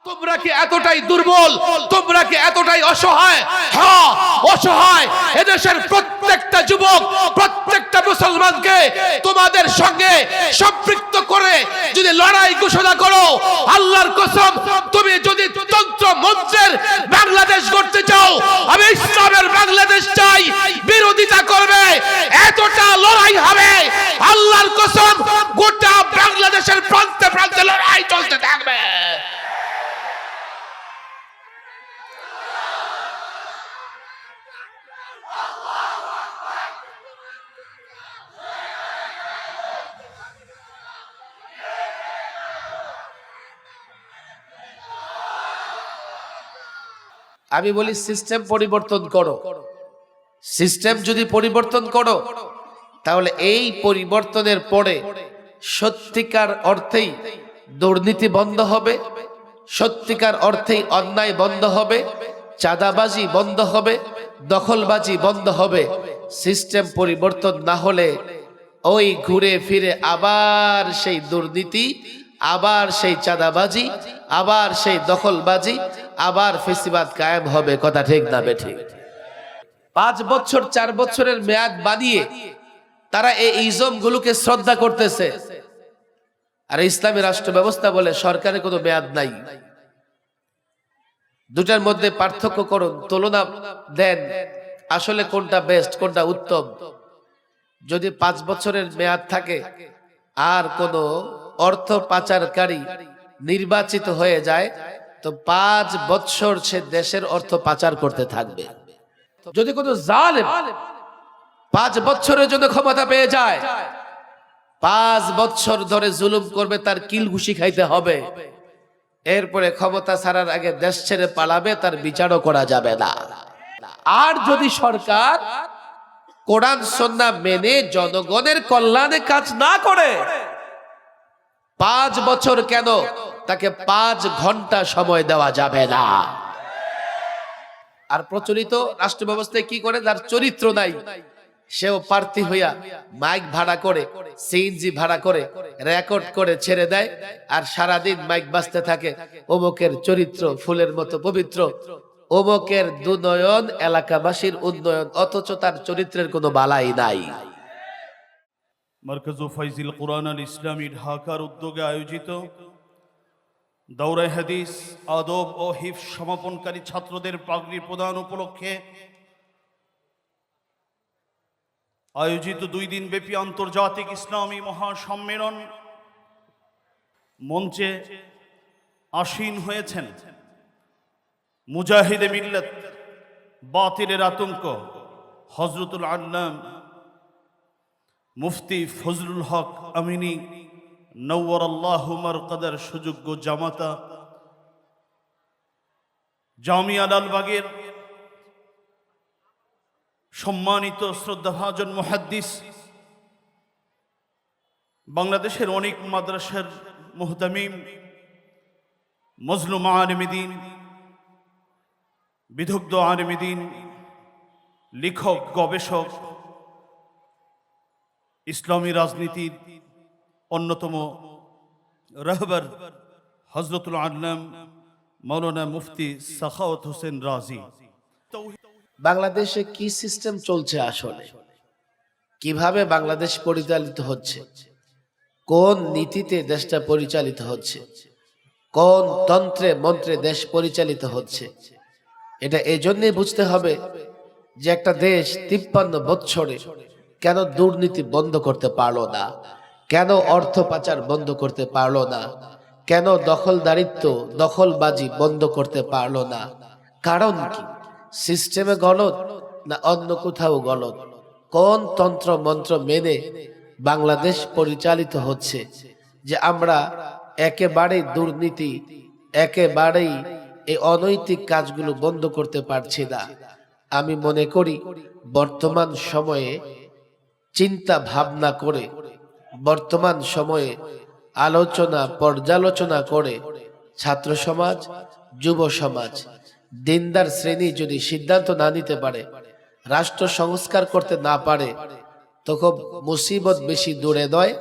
তোমরা কি এতটাই দুর্বল, তোমরা কি এতটাই অসহায়? হ্যাঁ, অসহায়। এদেশের প্রত্যেকটা যুবক, প্রত্যেকটা মুসলমানকে তোমাদের সঙ্গে সম্পৃক্ত করে যদি লড়াই ঘোষণা করো, আল্লাহর কসম, তুমি যদি তন্ত্র মন্ত্রের বাংলাদেশ করতে চাও, আমি ইসলামের বাংলাদেশ চাই, বিরোধিতা করবে, এতটা লড়াই হবে, আল্লাহর কসম, গোটা বাংলাদেশের প্রান্তে প্রান্তে লড়াই চলতে থাকবে। আমি বলি সিস্টেম পরিবর্তন করো। সিস্টেম যদি পরিবর্তন করো, তাহলে এই পরিবর্তনের পরে সত্যিকার অর্থেই দুর্নীতি বন্ধ হবে, সত্যিকার অর্থেই অন্যায় বন্ধ হবে, চাঁদাবাজি বন্ধ হবে, দখলবাজি বন্ধ হবে। সিস্টেম পরিবর্তন না হলে ওই ঘুরে ফিরে আবার সেই দুর্নীতি, আবার সেই চাঁদাবাজি, আবার সেই দখলবাজি, আবার ফেসিবাদ কায়েম হবে। কথা ঠিক না বেঠিক? 5 বছর 4 বছরের মেয়াদ বানিয়ে তারা এই ইজম গুলোকে শ্রদ্ধা করতেছে। আর ইসলামী রাষ্ট্র ব্যবস্থা বলে সরকারের কোনো মেয়াদ নাই। দুটার মধ্যে পার্থক্য করুন, তুলনা দেন, আসলে কোনটা বেস্ট, কোনটা উত্তম। যদি 5 বছরের মেয়াদ থাকে আর কোন অর্থ পাচারকারী নির্বাচিত হয়ে যায়, তো 5 বছর সে দেশের অর্থ পাচার করতে থাকবে। যদি কোনো জালেম 5 বছরের জন্য ক্ষমতা পেয়ে যায়, 5 বছর ধরে জুলুম করবে, তার কিল ঘুষি খাইতে হবে। এরপরে ক্ষমতা ছাড়ার আগে দেশ ছেড়ে পালাবে, তার বিচারও করা যাবে না। আর যদি সরকার কোরআন সুন্নাহ মেনে জনগণের কল্যাণে কাজ না করে, 5 বছর কেন, তাকে 5 ঘন্টা সময় দেওয়া যাবে না। আর প্রচলিত রাষ্ট্র ব্যবস্থায় কি করে, যার চরিত্র নাই সেও প্রার্থী হইয়া মাইক ভাড়া করে, সিএনজি ভাড়া করে, রেকর্ড করে ছেড়ে দেয়, আর সারাদিন মাইক বাজতে থাকে, অমুকের চরিত্র ফুলের মতো পবিত্র, অমুকের দুনয়ন এলাকাবাসীর উন্নয়ন, অথচ তার চরিত্রের কোনো বালাই নাই। মারকাজু ফাইজিল কুরআন আল ইসলামী ঢাকার উদ্যোগে আয়োজিত দাওরায়ে হাদিস আদব ও হিফজ সমাপনকারী ছাত্রদের পাগড়ি প্রদান উপলক্ষে আয়োজিত 2 দিন ব্যাপী আন্তর্জাতিক ইসলামী মহাসম্মেলন মঞ্চে আসীন হয়েছেন মুজাহিদে মিল্লাত, বাতিলের আতঙ্ক, হযরতুল আল্লাম মুফতি ফজলুল হক আমিনী নওয়ারাল্লাহু মারকাদার সুযোগ্য জামাতা, জামিয়া লালবাগের সম্মানিত শ্রদ্ধাভাজন মুহাদ্দিস, বাংলাদেশের অনেক মাদ্রাসার মুহতামিম, মজলুম আলেমে দ্বীন, বিদগ্ধ আলেমে দ্বীন, লেখক, গবেষক, ইসলামী রাজনীতির অন্যতম রাহবার হযরতুল আল্লাম মাওলানা মুফতি সাখাওয়াত হোসেন রাজি। বাংলাদেশে কি সিস্টেম চলছে, আসলে কিভাবে বাংলাদেশ পরিচালিত হচ্ছে, কোন নীতিতে দেশটা পরিচালিত হচ্ছে, কোন তন্ত্রে মন্ত্রে দেশ পরিচালিত হচ্ছে, এটা এই জন্যই বুঝতে হবে যে একটা দেশ 53 বছরে কেন দুর্নীতি বন্ধ করতে পারলো না, কেন অর্থ পাচার বন্ধ করতে পারলো না, কেন দখলদারিত্ব, দখলবাজি বন্ধ করতে পারলো না। কারণ কি? সিস্টেমে গলদ না অন্য কোথাও গলদ? কোন তন্ত্র মন্ত্র মেনে বাংলাদেশ পরিচালিত হচ্ছে যে আমরা একেবারেই দুর্নীতি, একেবারেই এই অনৈতিক কাজগুলো বন্ধ করতে পারছি না? আমি মনে করি বর্তমান সময়ে চিন্তা ভাবনা করে, বর্তমান সময়ে আলোচনা পর্যালোচনা করে ছাত্র সমাজ, যুব সমাজ, দিনদার শ্রেণী যদি সিদ্ধান্ত না নিতে পারে, রাষ্ট্র সংস্কার করতে না পারে, তো খুব মুসিবত বেশি দূরে নয়।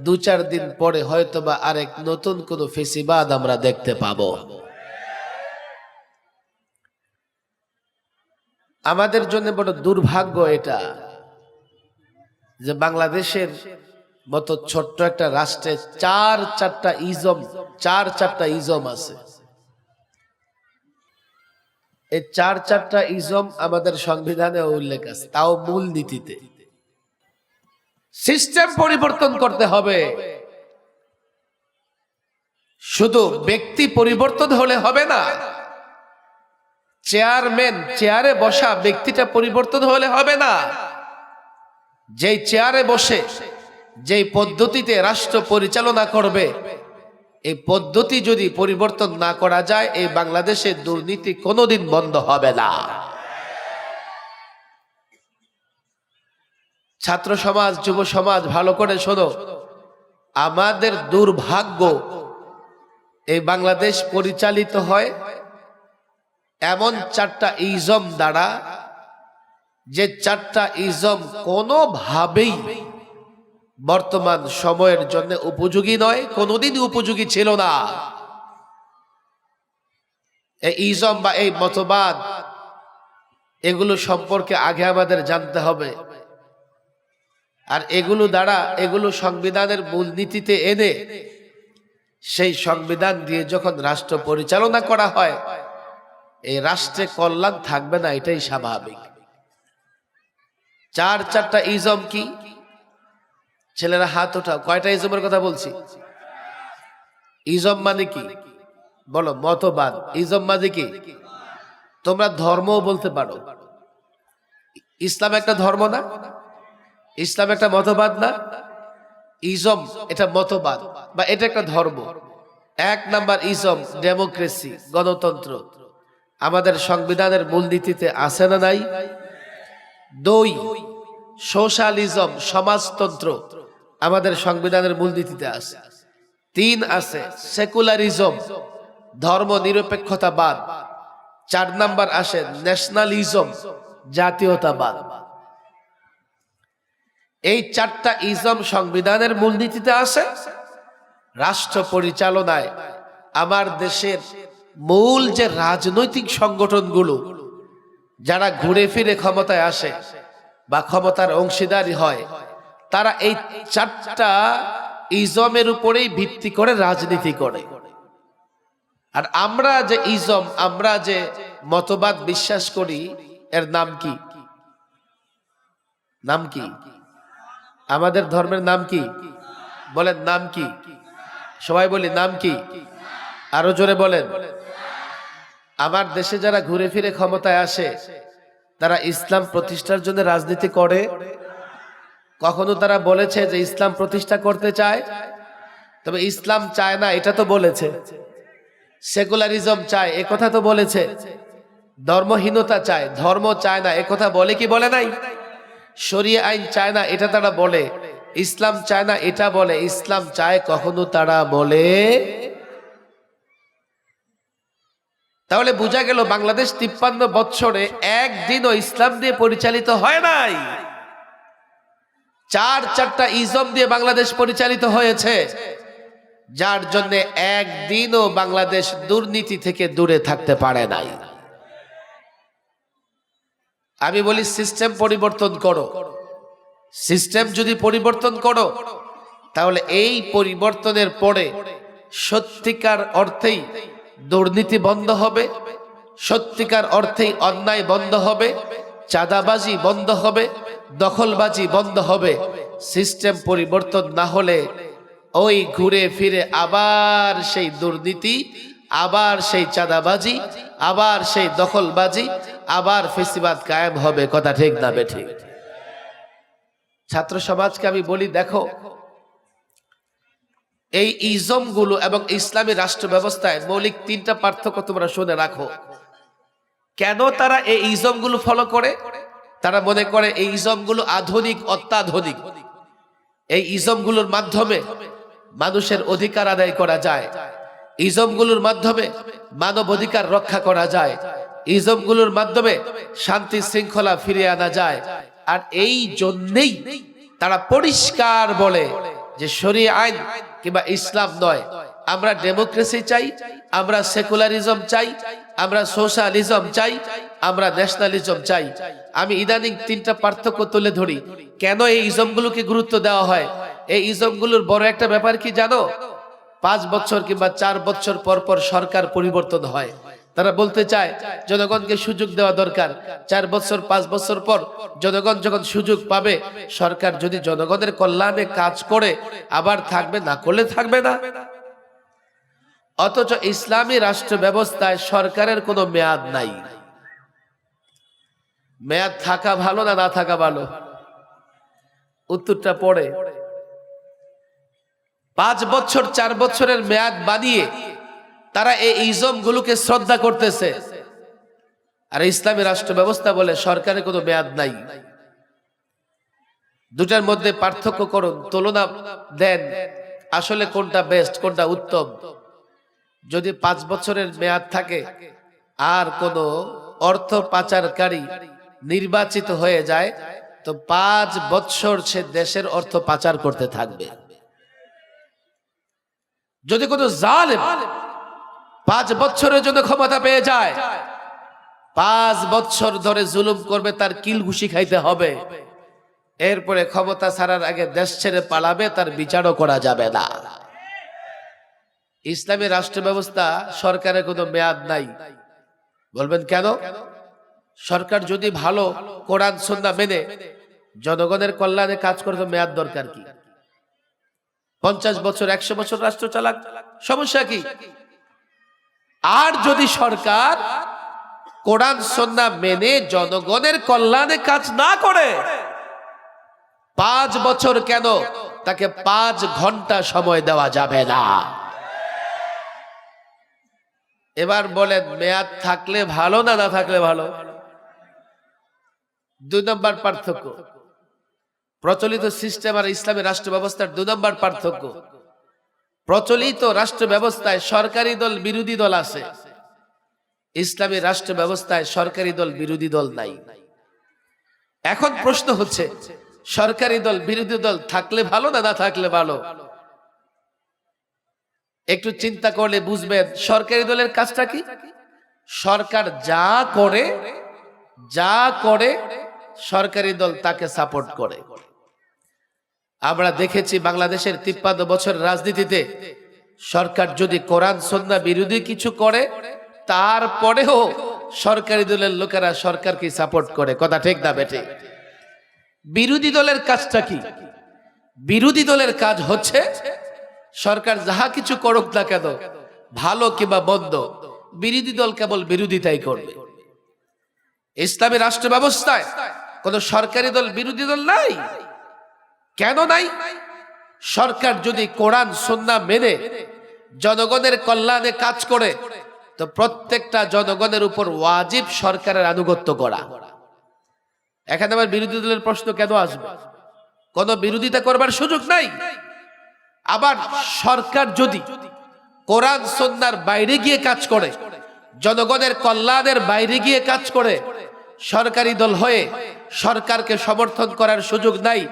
2-4 দিন পরে হয়তোবা আরেক নতুন কোনো ফেসিবাদ আমরা দেখতে পাবো। আমাদের জন্য বড় দুর্ভাগ্য এটা যে বাংলাদেশের মতো ছোট্ট একটা রাষ্ট্রে চারটা ইজম আছে। এই চারটা ইজম আমাদের সংবিধানে উল্লেখ আছে, তাও মূল নীতিতে। সিস্টেম পরিবর্তন করতে হবে, শুধু ব্যক্তি পরিবর্তন হলে হবে না। চেয়ারে বসা ব্যক্তিটা পরিবর্তন হলে হবে না। যেই চেয়ারে বসে যেই পদ্ধতিতে রাষ্ট্র পরিচালনা করবে, এই পদ্ধতি যদি পরিবর্তন না করা যায়, এই বাংলাদেশের দুর্নীতি কোনোদিন বন্ধ হবে না। ছাত্র সমাজ, যুব সমাজ, ভালো করে শোনো, আমাদের দুর্ভাগ্য এই বাংলাদেশ পরিচালিত হয় এমন চারটা ইজম দ্বারা, যে চারটা ইজম কোনোভাবেই বর্তমান সময়ের জন্য উপযোগী নয়, কোনোদিন উপযোগী ছিল না। এই ইজম বা এই মতবাদ, এগুলো সম্পর্কে আগে আমাদের জানতে হবে। আর এগুলো দ্বারা, এগুলো সংবিধানের মূলনীতিতে এনে সেই সংবিধান দিয়ে যখন রাষ্ট্র পরিচালনা করা হয়, এই রাষ্ট্রে কল্যাণ থাকবে না, এটাই স্বাভাবিক। চারটা ইজম কি? ছেলেরা হাত ওঠাও। কয়টা ইজমের কথা বলছি? ইজম মানে কি বলো? মতবাদ। ইজম মানে কি? তোমরা ধর্মও বলতে পারো। ইসলাম একটা ধর্ম না? ইসলাম একটা মতবাদ না? ইজম এটা মতবাদ বা এটা একটা ধর্ম। এক নাম্বার ইজম ডেমোক্রেসি, গণতন্ত্র, আমাদের সংবিধানের মূলনীতিতে আছে না নাই? 2 সোশ্যালিজম, সমাজতন্ত্র, আমাদের সংবিধানের মূলনীতিতে আছে। 3 আছে সেকুলারিজম, ধর্ম নিরপেক্ষতাবাদ। 4 নাম্বার আসে ন্যাশনালিজম, জাতীয়তাবাদ। এই চারটা ইজম সংবিধানের মূলনীতিতে আছে। রাষ্ট্র পরিচালনায় আমার দেশের মূল যে রাজনৈতিক সংগঠনগুলো, যারা ঘুরে ফিরে ক্ষমতায় আসে বা ক্ষমতার অংশীদারি হয়, তারা এই চারটা ইজমের উপরেই ভিত্তি করে রাজনীতি করে। আর আমরা যে ইজম, আমরা যে মতবাদ বিশ্বাস করি, এর নাম কি? নাম কি? আমাদের ধর্মের নাম কি? বলেন নাম কি? সবাই বলি নাম কি? আরো জোরে বলেন। আমার দেশে যারা ঘুরে ফিরে ক্ষমতায় আসে, তারা ইসলাম প্রতিষ্ঠার জন্য রাজনীতি করে? কখনো তারা বলেছে যে ইসলাম প্রতিষ্ঠা করতে চায়? তবে ইসলাম চায় না এটা তো বলেছে। সেকুলারিজম চায় এ কথা তো বলেছে। ধর্মহীনতা চায়, ধর্ম চায় না এ কথা বলে কি বলে নাই? শরিয়া আইন চায় না এটা তারা বলে। ইসলাম চায় না এটা বলে। ইসলাম চায় কখনো তারা বলে? তাহলে বোঝা গেল বাংলাদেশ 53 বছরে একদিনও ইসলাম দিয়ে পরিচালিত হয় নাই। চারটা ইজম দিয়ে বাংলাদেশ পরিচালিত হয়েছে, যার জন্য একদিনও বাংলাদেশ দুর্নীতি থেকে দূরে থাকতে পারে নাই। আমি বলি সিস্টেম পরিবর্তন করো। সিস্টেম যদি পরিবর্তন করো, তাহলে এই পরিবর্তনের পরে সত্যিকার অর্থেই দুর্নীতি বন্ধ হবে, সত্যিকার অর্থেই অন্যায় বন্ধ হবে, চাঁদাবাজি বন্ধ হবে, দখলবাজি বন্ধ হবে। সিস্টেম পরিবর্তন না হলে ওই ঘুরে ফিরে আবার সেই দুর্নীতি, আবার সেই চাঁদাবাজি, আবার সেই দখলবাজি, আবার ফেসিবাদ কায়েম হবে। কথা ঠিক না বেঠিক? ছাত্র সমাজকে আমি বলি, দেখো এই ইজমগুলো এবং ইসলামী রাষ্ট্র ব্যবস্থায় মৌলিক 3টা পার্থক্য তোমরা শুনে রাখো। কেন তারা এই ইজমগুলো ফলো করে? তারা মনে করে এই ইজমগুলো আধুনিক, অত্যাধুনিক। এই ইজমগুলোর মাধ্যমে মানুষের অধিকার আদায় করা যায়, ইজমগুলোর মাধ্যমে মানব অধিকার রক্ষা করা যায়, ইজমগুলোর মাধ্যমে শান্তি শৃঙ্খলা ফিরিয়ে আনা যায়। আর এই জন্যেই তারা পরিষ্কার বলে যে শরিয়া আইন কিংবা ইসলাম নয়, আমরা ডেমোক্রেসি চাই, আমরা সেকুলারিজম চাই, আমরা সোশ্যালিজম চাই, আমরা ন্যাশনালিজম চাই। আমি ইদানিং তিনটা পার্থক্য তুলে ধরি। কেন এই ইজমগুলোকে গুরুত্ব দেওয়া হয়? এই ইজমগুলোর বড় একটা ব্যাপার কি জানো? 5 বছর কিংবা 4 বছর পর পর সরকার পরিবর্তন হয়। তারা বলতে চায় জনগণকে সুযোগ দেওয়া দরকার। 4 বছর 5 বছর পর জনগণ যখন সুযোগ পাবে, সরকার যদি জনগণের কল্যাণে কাজ করে আবার থাকবে, না করলে থাকবে না। অথচ ইসলামী রাষ্ট্র ব্যবস্থায় সরকারের কোনো মেয়াদ নাই। মেয়াদ থাকা ভালো না না থাকা ভালো? উত্তরটা পড়ে 5 বছর 4 বছরের মেয়াদ বানিয়ে তারা এই ইজমগুলোকে শ্রদ্ধা করতেছে। আর ইসলামী রাষ্ট্র ব্যবস্থা বলে সরকারের কোনো মেয়াদ নাই। দুটার মধ্যে পার্থক্য করুন, তুলনা দেন, আসলে কোনটা বেস্ট, কোনটা উত্তম। যদি 5 বছরের মেয়াদ থাকে আর কোনো অর্থ পাচারকারী নির্বাচিত হয়ে যায়, তো 5 বছর সে দেশের অর্থ পাচার করতে থাকবে। যদি কোনো জালেম 5 বছরের জন্য ক্ষমতা পেয়ে যায়, 5 বছর ধরে জুলুম করবে, তার কিল ঘুষি খাইতে হবে। এরপরে ক্ষমতা ছাড়ার আগে দেশ ছেড়ে পালাবে, তার বিচারও করা যাবে না। ইসলামী রাষ্ট্র ব্যবস্থা সরকারের কোনো মেয়াদ নাই। বলবেন কেন? সরকার যদি ভালো কোরআন সুন্নাহ মেনে জনগণের কল্যাণে কাজ করে, তো মেয়াদ দরকার কি? 50 বছর 100 বছর রাষ্ট্র চালাক, সমস্যা কি? আর যদি সরকার কোরআন সুন্নাহ মেনে জনগণের কল্যাণে কাজ না করে, 5 বছর কেন, তাকে 5 ঘন্টা সময় দেওয়া যাবে না। এবার বলেন মেয়াদ থাকলে ভালো না না থাকলে ভালো? 2 নম্বর পার্থক্য, প্রচলিত সিস্টেম আর ইসলামী রাষ্ট্র ব্যবস্থার 2 নম্বর পার্থক্য। প্রচলিত রাষ্ট্র ব্যবস্থায় সরকারি দল বিরোধী দল আছে, ইসলামী রাষ্ট্র ব্যবস্থায় সরকারি দল বিরোধী দল নাই। এখন প্রশ্ন হচ্ছে, সরকারি দল বিরোধী দল থাকলে ভালো না না থাকলে ভালো? একটু চিন্তা করলে বুঝবেন সরকারি দলের কাজটা কি। সরকার যা করে সরকারি দল তাকে সাপোর্ট করে। আমরা দেখেছি বাংলাদেশের 53 বছর রাজনীতিতে সরকার যদি কোরআন সুন্নাহ বিরোধী কিছু করে, তারপরেও সরকারি দলের লোকেরা সরকারকে সাপোর্ট করে। কথা ঠিক না বেঠিক? বিরোধী দলের কাজটা কি? বিরোধী দলের কাজ হচ্ছে সরকার যাহা কিছু করুক না কেন, ভালো কিংবা মন্দ, বিরোধী দল কেবল বিরোধিতাই করবে। ইসলামী রাষ্ট্র ব্যবস্থায় কোন সরকারি দল বিরোধী দল নাই। কেন নাই? সরকার যদি কোরআন সুন্নাহ মেনে জনগণের কল্যাণে কাজ করে, তো প্রত্যেকটা জনগণের উপর ওয়াজিব সরকারের আনুগত্য করা। এখানে আবার বিরোধী দলের প্রশ্ন কেন আসবে? কোন বিরোধিতা করবার সুযোগ নাই। আবার সরকার যদি কোরআন সুন্নাহর বাইরে গিয়ে কাজ করে, জনগণের কল্যাণের বাইরে গিয়ে কাজ করে, সরকারি দল হয়ে সরকারকে সমর্থন করার সুযোগ নাই।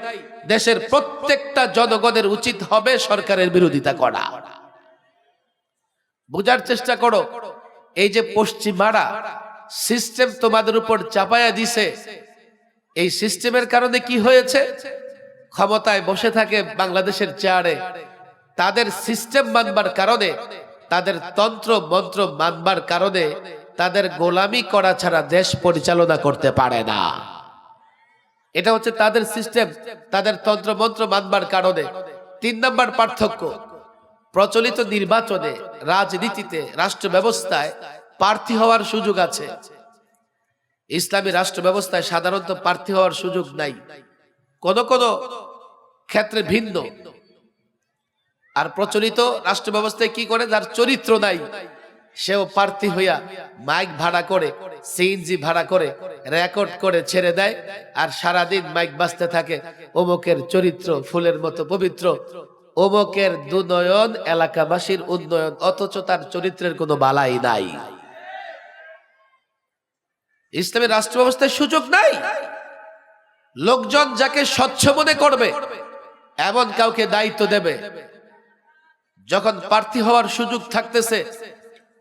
দেশের প্রত্যেকটা জনগণের উচিত হবে সরকারের বিরোধিতা করা। বোঝার চেষ্টা করো, এই যে পশ্চিমারা সিস্টেম তোমাদের উপর চাপায়া দিছে, এই সিস্টেমের কারণে কি হয়েছে? ক্ষমতায় বসে থাকে বাংলাদেশের চেয়ারে, তাদের সিস্টেম মানবার কারণে, তাদের তন্ত্র মন্ত্র মানবার কারণে তাদের গোলামি করা ছাড়া দেশ পরিচালনা করতে পারে না। এটা হচ্ছে তাদের সিস্টেম, তাদের তন্ত্র মন্ত্র মানবার কারণে। 3 নম্বর পার্থক্য, প্রচলিত নির্বাচনে, রাজনীতিতে, রাষ্ট্র ব্যবস্থায় প্রার্থী হওয়ার সুযোগ আছে। ইসলামী রাষ্ট্র ব্যবস্থায় সাধারণত প্রার্থী হওয়ার সুযোগ নাই, কোন কোন ক্ষেত্রে ভিন্ন। আর প্রচলিত রাষ্ট্র ব্যবস্থায় কি করে? যার চরিত্র নাই সেও প্রার্থী হইয়া মাইক ভাড়া করে, সিএনজি ভাড়া করে, রেকর্ড করে ছেড়ে দেয়, আর সারাদিন মাইক বাজতে থাকে, অমুকের চরিত্র ফুলের মতো পবিত্র, অমুকের দুনয়ন এলাকাবাসীর উন্নয়ন, অথচ তার চরিত্রের কোনো বালাই নাই। ইসলামী রাষ্ট্র ব্যবস্থায় সুযোগ নাই। লোকজন যাকে স্বচ্ছ মনে করবে এমন কাউকে দায়িত্ব দেবে। যখন প্রার্থী হওয়ার সুযোগ থাকতেছে,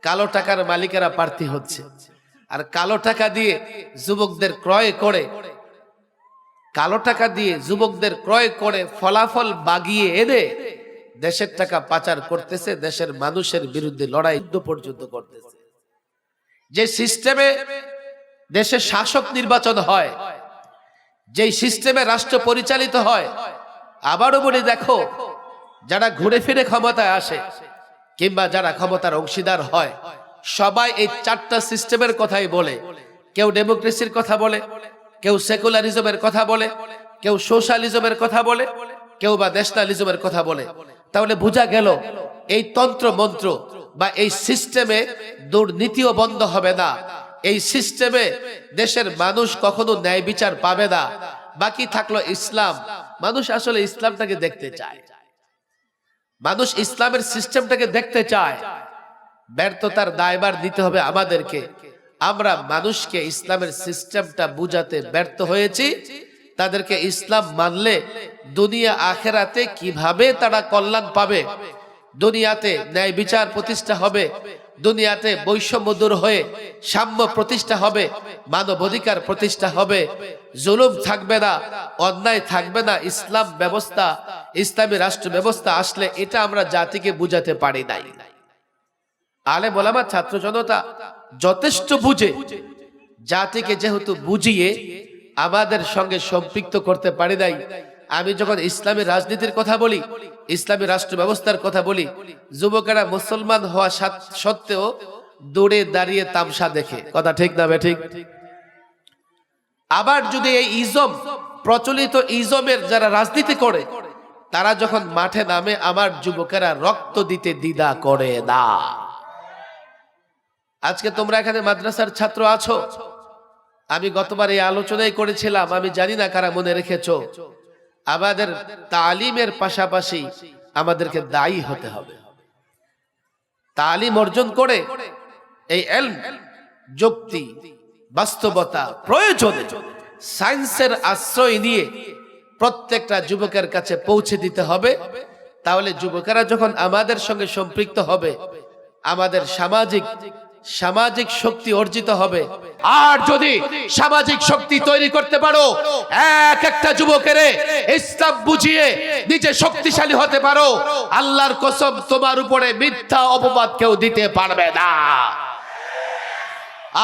কালো টাকার মালিকেরা প্রার্থী হচ্ছে, আর কালো টাকা দিয়ে যুবকদের ক্রয় করে, কালো টাকা দিয়ে যুবকদের ক্রয় করে ফলাফল বাগিয়ে এনে দেশের টাকা পাচার করতেছে, দেশের মানুষের বিরুদ্ধে লড়াই যুদ্ধ পর্যন্ত করতেছে। যে সিস্টেমে দেশে শাসক নির্বাচন হয়, যেই সিস্টেমে রাষ্ট্র পরিচালিত হয়, আবারও বলি দেখো, যারা ঘুরে ফিরে ক্ষমতায় আসে কিংবা যারা ক্ষমতার অংশীদার হয়, সবাই এই চারটা সিস্টেমের কথাই বলে। কেউ ডেমোক্রেসির কথা বলে, কেউ সেকুলারিজমের কথা বলে, কেউ সোশ্যালিজমের কথা বলে, কেউ বা ন্যাশনালিজমের কথা বলে। তাহলে বোঝা গেল এই তন্ত্র মন্ত্র বা এই সিস্টেমে দুর্নীতিও বন্ধ হবে না, এই সিস্টেমে দেশের মানুষ কখনো ন্যায় বিচার পাবে না। বাকি থাকলো ইসলাম। মানুষ আসলে ইসলামটাকে দেখতে চায়, মানুষ ইসলামের সিস্টেমটাকে দেখতে চায়। ব্যর্থতার দায়ভার দিতে হবে আমাদেরকে। আমরা মানুষকে ইসলামের সিস্টেমটা বুঝাতে ব্যর্থ হয়েছি। তাদেরকে ইসলাম মানলে দুনিয়া আখেরাতে কিভাবে তারা কল্যাণ পাবে, দুনিয়াতে ন্যায় বিচার প্রতিষ্ঠা হবে, দুনিয়াতে বৈষম্য দূর হয়ে সাম্য প্রতিষ্ঠা হবে, মানবাধিকার প্রতিষ্ঠা হবে, জুলুম থাকবে না, অন্যায় থাকবে না। ইসলাম ব্যবস্থা, ইসলামী রাষ্ট্র ব্যবস্থা আসলে এটা আমরা জাতিকে বুঝাতে পারি নাই। আলেম ওলামা ছাত্র জনতা যথেষ্ট বুঝে, জাতিকে যেহেতু বুঝিয়ে আমাদের সঙ্গে সম্পৃক্ত করতে পারি নাই। আমি যখন ইসলামী রাজনীতির কথা বলি, ইসলামী রাষ্ট্র ব্যবস্থার কথা বলি, যুবকেরা মুসলমান হওয়া সত্ত্বেও দূরে দাঁড়িয়ে তামসা দেখে। কথা ঠিক না বেঠিক? আবার যদি এই ইজম, প্রচলিত ইজমের যারা রাজনীতি করে, তারা যখন মাঠে নামে, আমার যুবকেরা রক্ত দিতে দ্বিধা করে না। আজকে তোমরা এখানে মাদ্রাসার ছাত্র আছো, আমি গতবার এই আলোচনাই করেছিলাম, আমি জানি না কারা মনে রেখেছো। আমাদের তালিমের পাশাপাশি আমাদেরকে দায়ী হতে হবে। তালিম অর্জন করে এই ইলম, যুক্তি, বাস্তবতা, প্রয়োজনে সায়েন্সের আশ্রয় নিয়ে প্রত্যেকটা যুবকের কাছে পৌঁছে দিতে হবে। তাহলে যুবকেরা যখন আমাদের সঙ্গে সম্পৃক্ত হবে, আমাদের সামাজিক শক্তি অর্জিত হবে। আর যদি সামাজিক শক্তি তৈরি করতে পারো, এক একটা যুবকের ইসলাম বুঝিয়ে নিজে শক্তিশালী হতে পারো, আল্লাহর কসম তোমার উপরে মিথ্যা অপবাদ কেউ দিতে পারবে না।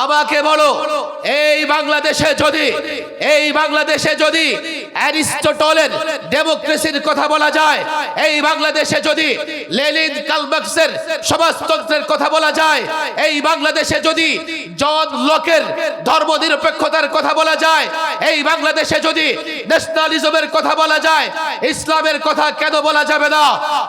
আমাকে বলো, এই বাংলাদেশে যদি অ্যারিস্টটলের ডেমোক্রেসির কথা বলা যায়, এই বাংলাদেশে যদি লেনিন কার্ল সমাজতন্ত্রের কথা বলা যায়, এই বাংলাদেশে যদি জন লকের ধর্মনিরপেক্ষতার কথা বলা যায়, এই বাংলাদেশে যদি ন্যাশনালিজমের কথা বলা যায়, ইসলামের কথা কেন বলা যাবে না?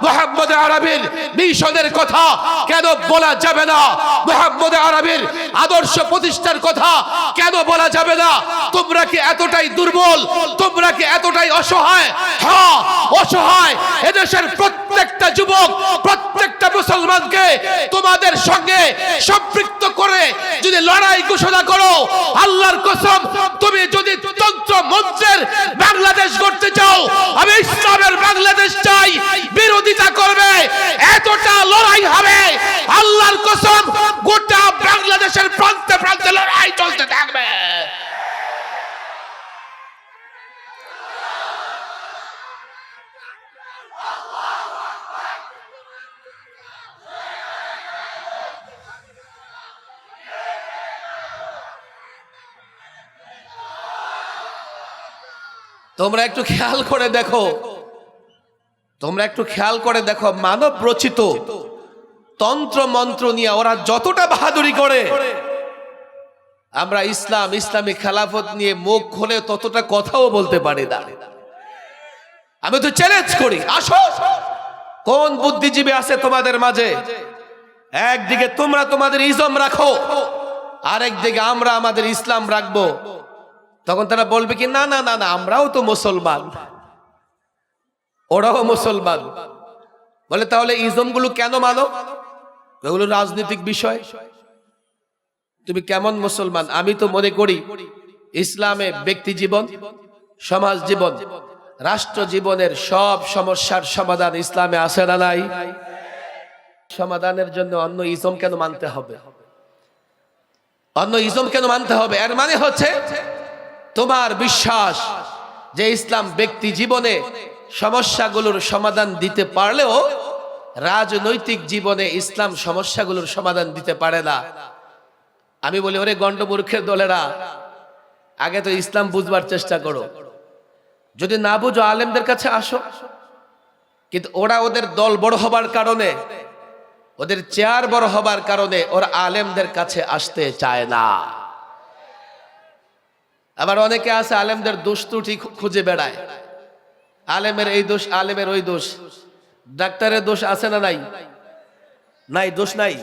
মুহাম্মদ আরবির মিশনের কথা কেন বলা যাবে না? মুহাম্মদ আরবির আদর্শ প্রতিষ্ঠার কথা কেন বলা যাবে না? তোমরা কি এতটাই দুর্বল? তোমরা কি এতটাই অসহায়? হ্যাঁ, অসহায়। এদেশের প্রত্যেকটা যুবক, প্রত্যেকটা মুসলমানকে তোমাদের সঙ্গে সম্পৃক্ত করে যদি লড়াই ঘোষণা করো, আল্লাহর কসম, তুমি যদি তন্ত্র মন্ত্রের বাংলাদেশ গড়তে চাও, আমি ইসলামের বাংলাদেশ চাই, বিরোধিতা করবে, এতটা লড়াই হবে, আল্লাহর কসম, গোটা বাংলাদেশের প্রান্তে প্রান্তে লড়াই চলতে থাকবে। তোমরা একটু খেয়াল করে দেখো, মানব রচিত তন্ত্র মন্ত্র নিয়ে ওরা যতটা বাহাদুরি করে, আমরা ইসলামী খেলাফত নিয়ে মুখ খুলে ততটা কথাও বলতে পারি না। আমি তো চ্যালেঞ্জ করি, আসো, কোন বুদ্ধিজীবী আছে তোমাদের মাঝে? একদিকে তোমরা তোমাদের ইজম রাখো, আরেকদিকে আমরা আমাদের ইসলাম রাখবো। তখন তারা বলবে কি, না না না না, আমরাও তো মুসলমান, ওরাও মুসলমান। বলে তাহলে ইজমগুলো কেন মানো? এগুলো রাজনৈতিক বিষয়। তুমি কেমন মুসলমান? আমি তো মনে করি ইসলামে ব্যক্তি জীবন, সমাজ জীবন, রাষ্ট্র জীবনের সব সমস্যার সমাধান ইসলামে আছে না নাই? সমাধানের জন্য অন্য ইজম কেন মানতে হবে? অন্য ইজম কেন মানতে হবে? এর মানে হচ্ছে তোমার বিশ্বাস যে ইসলাম ব্যক্তি জীবনে সমস্যাগুলোর সমাধান দিতে পারলেও রাজনৈতিক জীবনে ইসলাম সমস্যাগুলোর সমাধান দিতে পারে না। আমি বলি, ওরে গন্ডমূর্খের দলেরা, আগে তো ইসলাম বুঝবার চেষ্টা করো। যদি না বুঝো আলেমদের কাছে আসো। কিন্তু ওরা ওদের দল বড় হবার কারণে, ওদের চেয়ার বড় হবার কারণে ওরা আলেমদের কাছে আসতে চায় না। আবার অনেকে আছে আলেমদের দোষ ত্রুটি খুঁজে বেড়ায়। আলেমের এই দোষ, আলেমের ওই দোষ। ডাক্তারের দোষ আছে না নাই? নাই, দোষ নাই।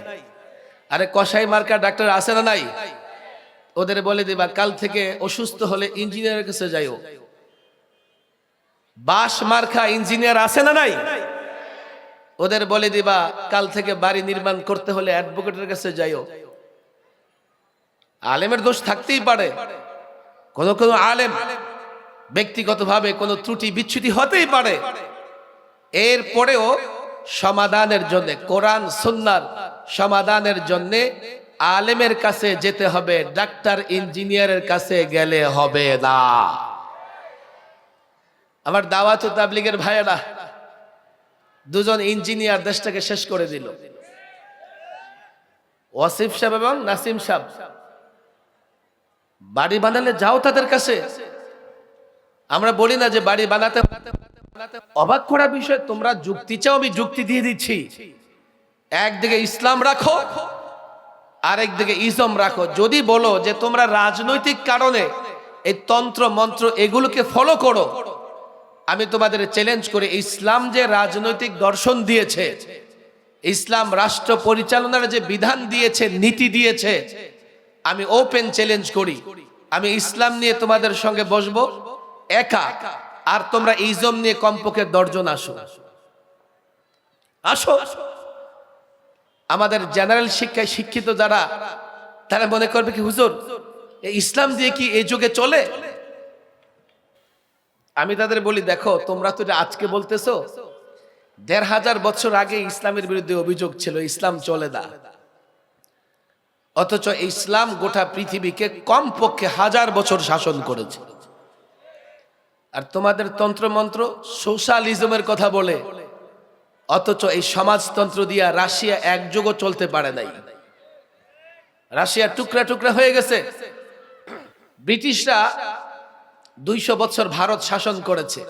আরে কসাই মার্কা ডাক্তার আছে না নাই? ওদের বলে দিবা কাল থেকে অসুস্থ হলে ইঞ্জিনিয়ারের কাছে যাইও। বাস মার্কা ইঞ্জিনিয়ার আছে না নাই? ওদের বলে দিবা কাল থেকে বাড়ি নির্মাণ করতে হলে অ্যাডভোকেটের কাছে যাইও। আলেমের দোষ থাকতেই পারে, কোন কোন আলেম ব্যক্তিগতভাবে কোনো ত্রুটি বিচ্যুতি হতেই পারে। এরপরেও সমাধানের জন্য, কোরআন সুন্নাহর সমাধানের জন্য আলেমের কাছে যেতে হবে, ডাক্তার ইঞ্জিনিয়ারের কাছে গেলে হবে না। আমার দাওয়াত ও তাবলীগের ভাইয়েরা, দুজন ইঞ্জিনিয়ার দেশটাকে শেষ করে দিল, ওয়াসিফ সাহেব এবং নাসিম সাহেব। বাড়ি বানালে যাও তাদের কাছে। আমরা বলি না যে বাড়ি বানাতে। অবাক করা বিষয়, তোমরা যুক্তি চাও, আমি যুক্তি দিয়ে দিচ্ছি। একদিকে ইসলাম রাখো, আরেকদিকে ইজম রাখো। যদি বলো যে তোমরা রাজনৈতিক কারণে এই তন্ত্র মন্ত্র এগুলোকে ফলো করো, আমি তোমাদের চ্যালেঞ্জ করি, ইসলাম যে রাজনৈতিক দর্শন দিয়েছে, ইসলাম রাষ্ট্র পরিচালনার যে বিধান দিয়েছে, নীতি দিয়েছে, আমি ওপেন চ্যালেঞ্জ করি, আমি ইসলাম নিয়ে তোমাদের সঙ্গে বসবো একা, আর তোমরা ইজম নিয়ে কমপক্ষে 10 জন আসো। আসো। আমাদের জেনারেল শিক্ষায় শিক্ষিত যারা, তারা মনে করবে কি হুজুর এই ইসলাম দিয়ে কি এই যুগে চলে? আমি তাদের বলি, দেখো তোমরা তো আজকে বলতেছো, 1500 বছর আগে ইসলামের বিরুদ্ধে অভিযোগ ছিল ইসলাম চলে না। অথচ ইসলাম গোটা পৃথিবীকে কমপক্ষে 1000 বছর শাসন করেছে। আর তোমাদের তন্ত্রমন্ত্র সোশ্যালিজমের কথা বলে, অথচ এই সমাজতন্ত্র দিয়া রাশিয়া এক যুগও চলতে পারে নাই। রাশিয়া টুকরা টুকরা হয়ে গেছে। ব্রিটিশরা 200 বছর ভারত শাসন করেছে।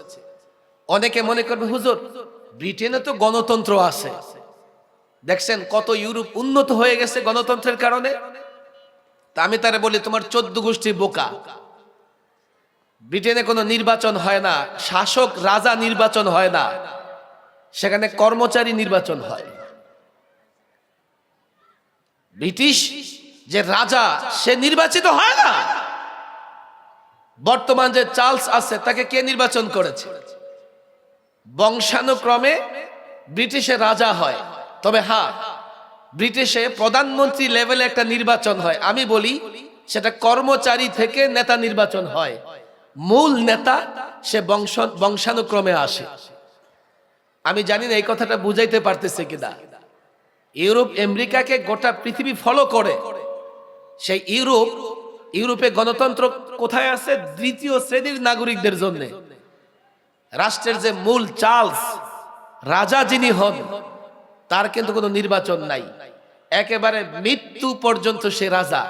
অনেকে মনে করবে হুজুর ব্রিটেনে তো গণতন্ত্র আছে, দেখছেন কত ইউরোপ উন্নত হয়ে গেছে গণতন্ত্রের কারণে। তা আমি তারে বলি, তোমার 14 গোষ্ঠী বোকা। ব্রিটেনে কোনো নির্বাচন হয় না, শাসক রাজা নির্বাচন হয় না, সেখানে কর্মচারী নির্বাচন হয়। ব্রিটিশ যে রাজা, সে নির্বাচিত হয় না। বর্তমান যে চার্লস আছে, তাকে কে নির্বাচন করেছে? বংশানুক্রমে ব্রিটিশে রাজা হয়। তবে হ্যাঁ, ব্রিটিশে প্রধানমন্ত্রী লেভেলে একটা নির্বাচন হয়। আমি বলি সেটা কর্মচারী থেকে নেতা নির্বাচন হয়। মূল নেতা সে বংশানুক্রমে আসে। আমি জানি না এই কথাটা বুঝাইতে পারতেছে কিনা। ইউরোপ আমেরিকাকে গোটা পৃথিবী ফলো করে। সেই ইউরোপে গণতন্ত্র কোথায় আছে? 3য় শ্রেণীর নাগরিকদের জন্য। রাষ্ট্রের যে মূল চার্লস রাজা যিনি হন, তার কিন্তু কোনো নির্বাচন নাই। একেবারে মৃত্যু পর্যন্ত সে রাজা।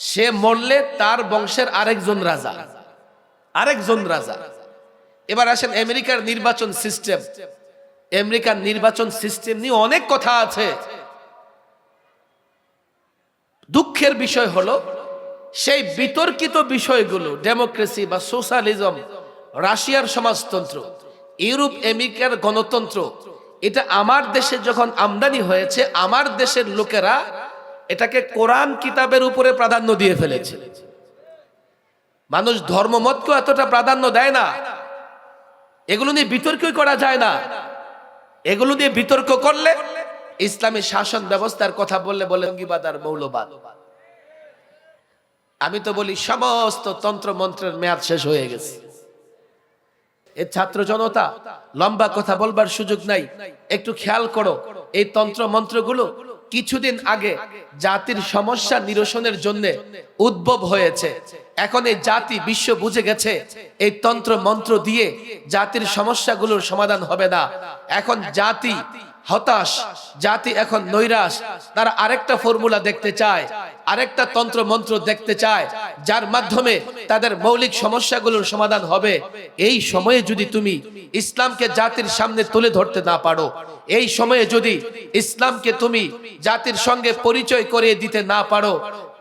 সে মরলে তার বংশের আরেকজন রাজা। এবার আসেন আমেরিকার নির্বাচন সিস্টেম। আমেরিকার নির্বাচন সিস্টেম নিয়ে অনেক কথা আছে। দুঃখের বিষয় হলো, সেই বিতর্কিত বিষয়গুলো, ডেমোক্রেসি বা সোশ্যালিজম, রাশিয়ার সমাজতন্ত্র, ইউরোপ আমেরিকার গণতন্ত্র, এটা আমার দেশে যখন আমদানি হয়েছে, আমার দেশের লোকেরা এটাকে কোরআন কিতাবের উপরে প্রাধান্য দিয়ে ফেলেছে। মানুষ ধর্মমতকে এতটা প্রাধান্য দেয় না। এগুলো নিয়ে বিতর্কই করা যায় না। এগুলো নিয়ে বিতর্ক করলে ইসলামী শাসন ব্যবস্থার কথা বললে বলে জঙ্গিবাদ আর মৌলবাদ। আমি তো বলি সমস্ত তন্ত্র মন্ত্রের মেয়াদ শেষ হয়ে গেছে। এই ছাত্র জনতা, লম্বা কথা বলবার সুযোগ নাই, একটু খেয়াল করো। এই তন্ত্র মন্ত্রগুলো কিছুদিন আগে জাতির সমস্যা নিরসনের জন্য উদ্ভব হয়েছে। এখন এই জাতি বিশ্ব বুঝে গেছে এই তন্ত্র মন্ত্র দিয়ে জাতির সমস্যাগুলোর সমাধান হবে না। এখন জাতি হতাশ, জাতি এখন নৈরাশ। তারা আরেকটা ফর্মুলা দেখতে চায়, আরেকটা তন্ত্র মন্ত্র দেখতে চায়, যার মাধ্যমে তাদের মৌলিক সমস্যাগুলোর সমাধান হবে। এই সময়ে যদি তুমি ইসলামকে জাতির সামনে তুলে ধরতে না পারো, এই সময়ে যদি ইসলামকে তুমি জাতির সঙ্গে পরিচয় করিয়ে দিতে না পারো,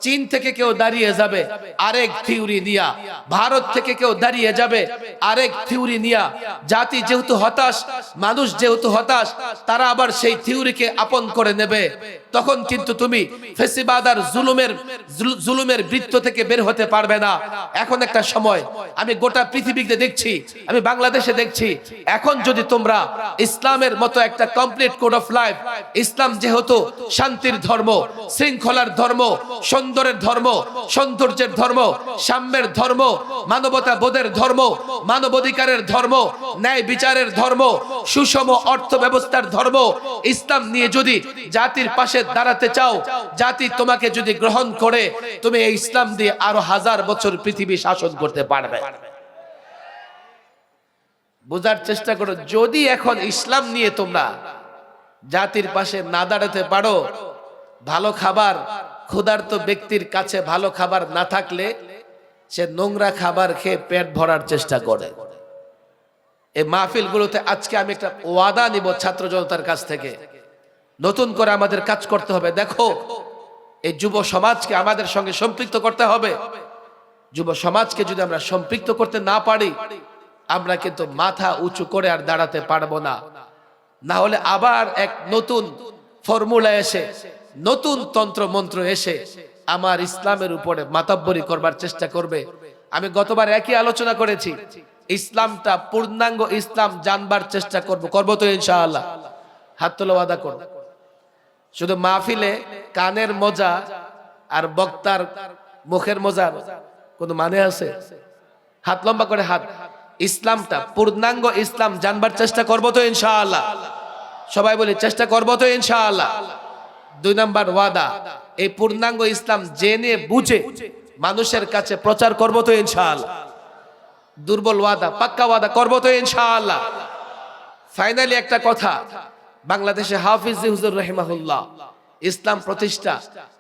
চীন থেকে কেউ দাঁড়িয়ে যাবে আরেক থিওরি নিয়া, ভারত থেকে কেউ দাঁড়িয়ে যাবে আরেক থিওরি নিয়া। জাতি যেহেতু হতাশ, মানুষ যেহেতু হতাশ, তারা আবার সেই থিওরিকে আপন করে নেবে। তখন কিন্তু তুমি ফেসিবাদ আর জুলুমের বৃত্ত থেকে বের হতে পারবে না। এখন একটা সময়, আমি গোটা পৃথিবীতে দেখছি, আমি বাংলাদেশে দেখছি, এখন যদি তোমরা ইসলামের মতো একটা কমপ্লিট কোড অফ লাইফ, ইসলাম যেহেতু শান্তির ধর্ম, শৃঙ্খলার ধর্ম, সুন্দরের ধর্ম, সৌন্দর্যের ধর্ম, সাম্যের ধর্ম, মানবতা বোধের ধর্ম, মানবাধিকারের ধর্ম, ন্যায় বিচারের ধর্ম, সুষম অর্থ ব্যবস্থার ধর্ম, ইসলাম নিয়ে যদি জাতির পাশে দাঁড়াতে চাও, জাতি তোমাকে যদি গ্রহণ করে, তুমি এই ইসলাম দিয়ে আরো 1000 বছর পৃথিবী শাসন করতে পারবে। বোঝার চেষ্টা করো। যদি এখন ইসলাম নিয়ে তোমরা জাতির পাশে না দাঁড়াতে পারো, ভালো খাবার, ক্ষুধার্ত ব্যক্তির কাছে ভালো খাবার না থাকলে সে নোংরা খাবার খেয়ে পেট ভরার চেষ্টা করে। এই মাহফিলগুলোতে আজকে আমি একটা ওয়াদা নিব ছাত্র জনতার কাছ থেকে, নতুন করে আমাদের কাজ করতে হবে। দেখো, এই যুব সমাজকে আমাদের সঙ্গে সম্পৃক্ত করতে হবে। যুব সমাজকে যদি আমরা সম্পৃক্ত করতে না পারি, আমরা কিন্তু মাথা উঁচু করে আর দাঁড়াতে পারবো না। না হলে আবার এক নতুন ফর্মুলা এসে, নতুন তন্ত্র মন্ত্র এসে আমার ইসলামের উপরে মাতাব্বরি করবার চেষ্টা করবে। আমি গতবার একই আলোচনা করেছি, ইসলামটা পূর্ণাঙ্গ ইসলাম জানবার চেষ্টা করবো তো ইনশাআল্লাহ। হাত তোলা, ওয়াদা করো। শুধু মাহফিলে কানের মোজা আর বক্তার মুখের মোজার কোনো মানে আছে? হাত লম্বা করে, হাত। ইসলামটা পূর্ণাঙ্গ ইসলাম জানবার চেষ্টা করবো তো ইনশাআল্লাহ। সবাই বলি, চেষ্টা করবো তো ইনশাআল্লাহ। 2 নাম্বার ওয়াদা, এই পূর্ণাঙ্গ ইসলাম জেনে বুঝে মানুষের কাছে প্রচার করবো তো ইনশাআল্লাহ। দুর্বল ওয়াদা, পাক্কা ওয়াদা করবো তো ইনশাআল্লাহ। ফাইনালি একটা কথা, বাংলাদেশে হাফিজ হুজুর রাহিমাহুল্লাহ ইসলাম প্রতিষ্ঠা,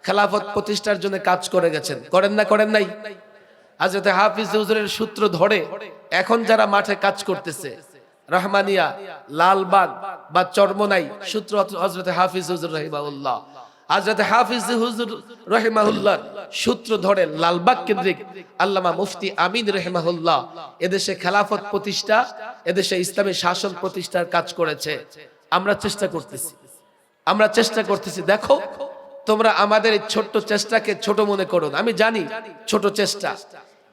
খেলাফত প্রতিষ্ঠার জন্য কাজ করে গেছেন। করেন না? করেন নাই? হযরত হাফিজ হুজুরের সূত্র ধরে এখন যারা মাঠে কাজ করতেছে, রহমানিয়া, লালবাগ বা চরমনাই, সূত্র হযরত হাফিজ হুজুর রাহিমাহুল্লাহ। হযরত হাফিজ হুজুর রাহিমাহুল্লাহ সূত্র ধরে লালবাগ কেন্দ্রিক আল্লামা মুফতি আমিন রাহিমাহুল্লাহ এদেশে খেলাফত প্রতিষ্ঠা, এদেশে ইসলামী শাসন প্রতিষ্ঠার কাজ করেছে। আমরা চেষ্টা করতেছি। দেখো, তোমরা আমাদের এই ছোট্ট চেষ্টাকে ছোট মনে করো না। আমি জানি ছোট চেষ্টা,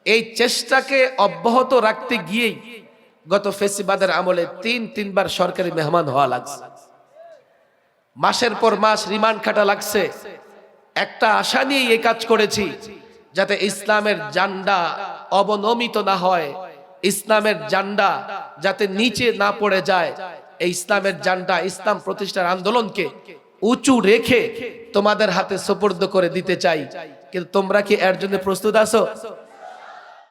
এই চেষ্টাকে অব্যাহত রাখতে গিয়েই গত ফেসিবাদের আমলে 3 বার সরকারি মেহমান হওয়া লাগছে, মাসের পর মাস রিমান্ড খাটা লাগছে। একটা আশা নিয়ে এই কাজ করেছি, যাতে ইসলামের জান্ডা অবনমিত না হয়, ইসলামের জান্ডা যাতে নিচে না পড়ে যায়। এই ইসলামের জান্ডা, ইসলাম প্রতিষ্ঠার আন্দোলনকে উঁচু রেখে তোমাদের হাতে সুপর্দ করে দিতে চাই। কিন্তু তোমরা কি এর জন্য প্রস্তুত আছো?